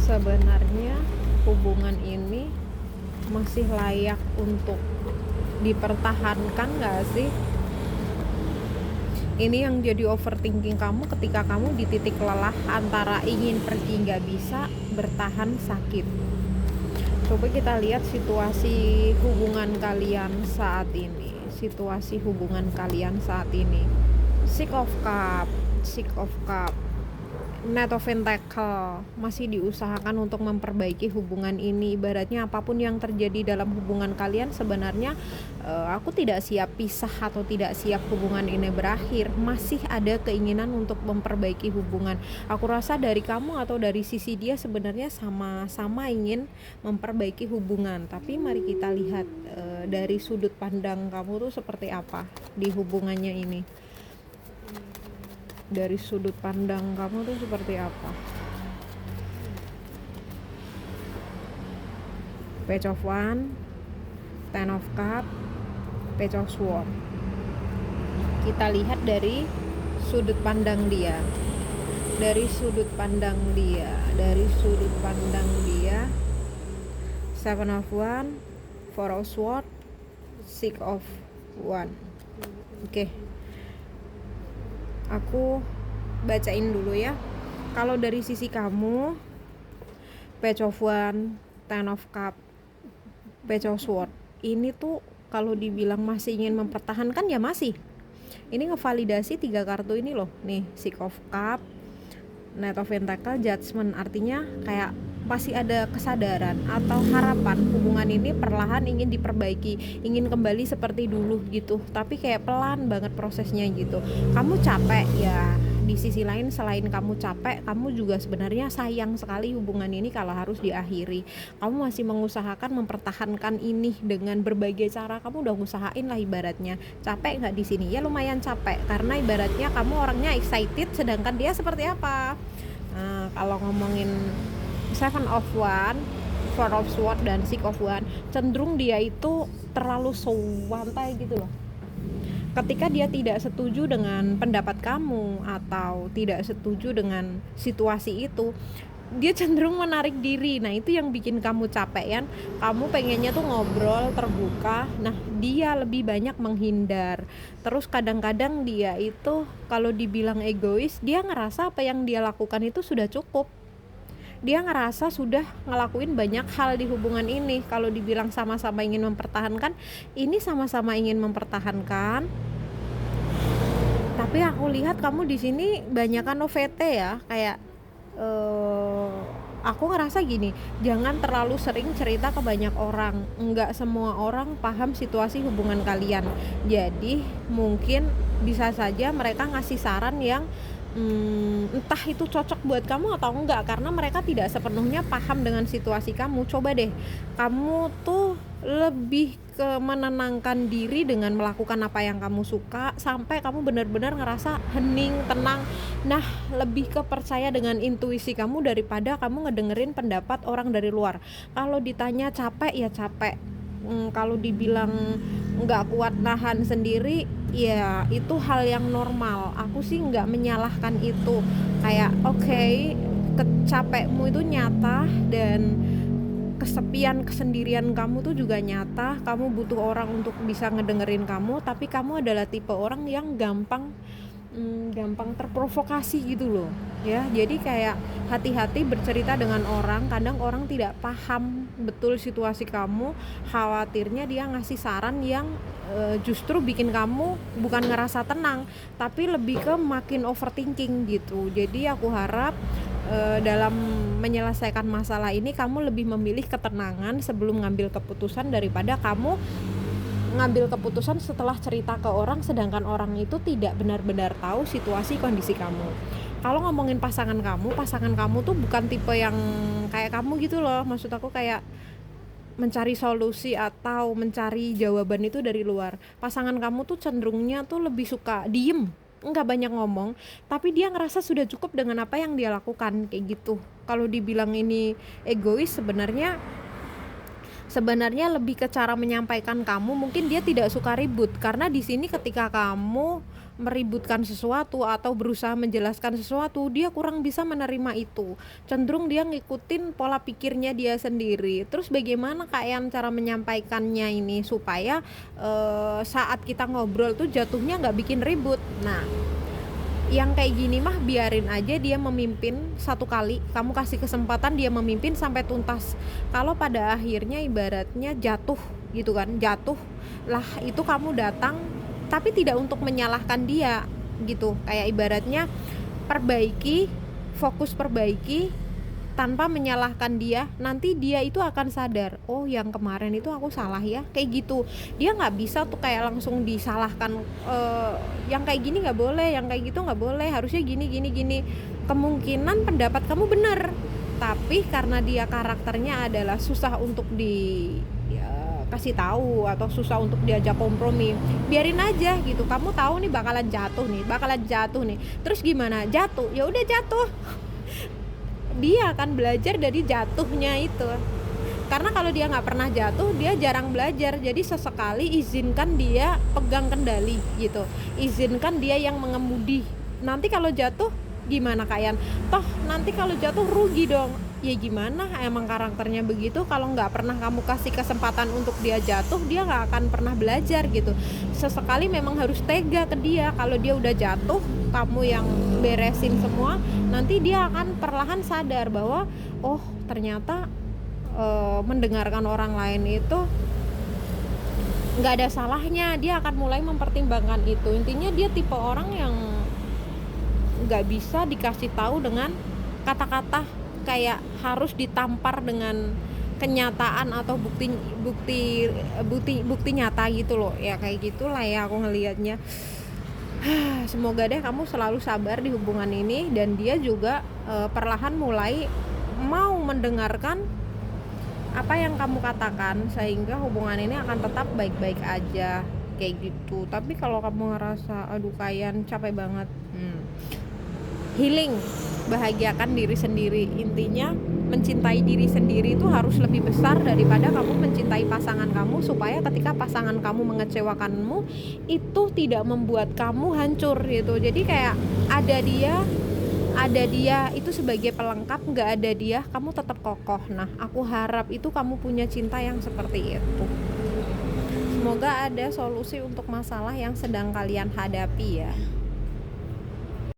Sebenarnya hubungan ini masih layak untuk dipertahankan gak sih? Ini yang jadi overthinking kamu ketika kamu di titik lelah antara ingin pergi gak bisa, bertahan sakit. Coba kita lihat situasi hubungan kalian saat ini. Situasi hubungan kalian saat ini. Six of Cup, Knight of Pentacle, masih diusahakan untuk memperbaiki hubungan ini. Ibaratnya apapun yang terjadi dalam hubungan kalian, sebenarnya aku tidak siap pisah atau tidak siap hubungan ini berakhir. Masih ada keinginan untuk memperbaiki hubungan. Aku rasa dari kamu atau dari sisi dia sebenarnya sama-sama ingin memperbaiki hubungan. Tapi mari kita lihat dari sudut pandang kamu tuh seperti apa di hubungannya ini. Dari sudut pandang kamu tuh seperti apa? Page of Wands, Ten of Cups, Page of Swords. Kita lihat dari sudut pandang dia. Dari sudut pandang dia, Seven of Wands, Four of Swords, Six of Wands. Oke. Aku bacain dulu ya. Kalau dari sisi kamu, Page of Wands, Ten of Cups, Page of Swords, ini tuh kalau dibilang masih ingin mempertahankan ya masih. Ini ngevalidasi 3 kartu ini loh. Nih, Six of Cups, Knight of Pentacle, Judgment. Artinya kayak pasti ada kesadaran atau harapan hubungan ini perlahan ingin diperbaiki, ingin kembali seperti dulu gitu. Tapi kayak pelan banget prosesnya gitu. Kamu capek ya. Di sisi lain selain kamu capek, kamu juga sebenarnya sayang sekali hubungan ini kalau harus diakhiri. Kamu masih mengusahakan mempertahankan ini dengan berbagai cara. Kamu udah usahain lah ibaratnya. Capek nggak di sini? Ya lumayan capek karena ibaratnya kamu orangnya excited, sedangkan dia seperti apa? Nah, kalau ngomongin Seven of Wands, Four of Swords, dan Six of Wands, cenderung dia itu terlalu santai gitu loh. Ketika dia tidak setuju dengan pendapat kamu atau tidak setuju dengan situasi itu, dia cenderung menarik diri. Nah, itu yang bikin kamu capek kan. Kamu pengennya tuh ngobrol terbuka. Nah, dia lebih banyak menghindar. Terus kadang-kadang dia itu kalau dibilang egois, dia ngerasa apa yang dia lakukan itu sudah cukup. Dia ngerasa sudah ngelakuin banyak hal di hubungan ini. Kalau dibilang sama-sama ingin mempertahankan, ini sama-sama ingin mempertahankan. Tapi aku lihat kamu di sini banyakan OVT ya, kayak aku ngerasa gini, jangan terlalu sering cerita ke banyak orang. Enggak semua orang paham situasi hubungan kalian. Jadi mungkin bisa saja mereka ngasih saran yang entah itu cocok buat kamu atau enggak, karena mereka tidak sepenuhnya paham dengan situasi kamu. Coba deh kamu tuh lebih ke menenangkan diri dengan melakukan apa yang kamu suka sampai kamu benar-benar ngerasa hening, tenang. Nah, lebih ke percaya dengan intuisi kamu daripada kamu ngedengerin pendapat orang dari luar. Kalau ditanya capek ya capek. Kalau dibilang nggak kuat nahan sendiri, ya itu hal yang normal. Aku sih nggak menyalahkan itu. Kayak oke, kecapekmu itu nyata dan kesepian, kesendirian kamu tuh juga nyata. Kamu butuh orang untuk bisa ngedengerin kamu, tapi kamu adalah tipe orang yang gampang terprovokasi gitu loh ya. Jadi kayak hati-hati bercerita dengan orang. Kadang orang tidak paham betul situasi kamu, khawatirnya dia ngasih saran yang justru bikin kamu bukan ngerasa tenang, tapi lebih ke makin overthinking gitu. Jadi aku harap dalam menyelesaikan masalah ini kamu lebih memilih ketenangan sebelum ngambil keputusan daripada kamu ngambil keputusan setelah cerita ke orang sedangkan orang itu tidak benar-benar tahu situasi kondisi kamu. Kalau ngomongin pasangan kamu tuh bukan tipe yang kayak kamu gitu loh. Maksud aku kayak mencari solusi atau mencari jawaban itu dari luar. Pasangan kamu tuh cenderungnya tuh lebih suka diem, nggak banyak ngomong, tapi dia ngerasa sudah cukup dengan apa yang dia lakukan kayak gitu. Kalau dibilang ini egois, sebenarnya lebih ke cara menyampaikan kamu. Mungkin dia tidak suka ribut karena di sini ketika kamu meributkan sesuatu atau berusaha menjelaskan sesuatu, dia kurang bisa menerima itu. Cenderung dia ngikutin pola pikirnya dia sendiri. Terus bagaimana Kak Yan cara menyampaikannya ini supaya saat kita ngobrol tuh jatuhnya nggak bikin ribut. Nah, yang kayak gini mah biarin aja dia memimpin satu kali, kamu kasih kesempatan dia memimpin sampai tuntas. Kalau pada akhirnya ibaratnya jatuh gitu kan, jatuh lah, itu kamu datang tapi tidak untuk menyalahkan dia gitu, kayak ibaratnya perbaiki, fokus perbaiki tanpa menyalahkan dia. Nanti dia itu akan sadar, oh yang kemarin itu aku salah ya, kayak gitu. Dia nggak bisa tuh kayak langsung disalahkan, yang kayak gini nggak boleh, yang kayak gitu nggak boleh, harusnya gini gini gini. Kemungkinan pendapat kamu benar, tapi karena dia karakternya adalah susah untuk kasih tahu atau susah untuk diajak kompromi, biarin aja gitu. Kamu tahu nih bakalan jatuh nih, terus gimana? Jatuh, ya udah jatuh. Dia akan belajar dari jatuhnya itu, karena kalau dia nggak pernah jatuh dia jarang belajar. Jadi sesekali izinkan dia pegang kendali gitu, izinkan dia yang mengemudi. Nanti kalau jatuh gimana Kayan? Toh nanti kalau jatuh rugi dong. Ya gimana, emang karakternya begitu. Kalau nggak pernah kamu kasih kesempatan untuk dia jatuh, dia nggak akan pernah belajar gitu. Sesekali memang harus tega ke dia. Kalau dia udah jatuh, kamu yang beresin semua, nanti dia akan perlahan sadar bahwa oh ternyata mendengarkan orang lain itu nggak ada salahnya. Dia akan mulai mempertimbangkan itu. Intinya dia tipe orang yang nggak bisa dikasih tahu dengan kata-kata, kayak harus ditampar dengan kenyataan atau bukti nyata gitu loh. Ya kayak gitulah ya aku ngelihatnya. Semoga deh kamu selalu sabar di hubungan ini, dan dia juga perlahan mulai mau mendengarkan apa yang kamu katakan, sehingga hubungan ini akan tetap baik-baik aja kayak gitu. Tapi kalau kamu ngerasa aduh Kayan capek banget, healing, bahagiakan diri sendiri. Intinya mencintai diri sendiri itu harus lebih besar daripada kamu mencintai pasangan kamu, supaya ketika pasangan kamu mengecewakanmu itu tidak membuat kamu hancur gitu. Jadi kayak ada dia itu sebagai pelengkap, nggak ada dia kamu tetap kokoh. Nah aku harap itu kamu punya cinta yang seperti itu. Semoga ada solusi untuk masalah yang sedang kalian hadapi ya.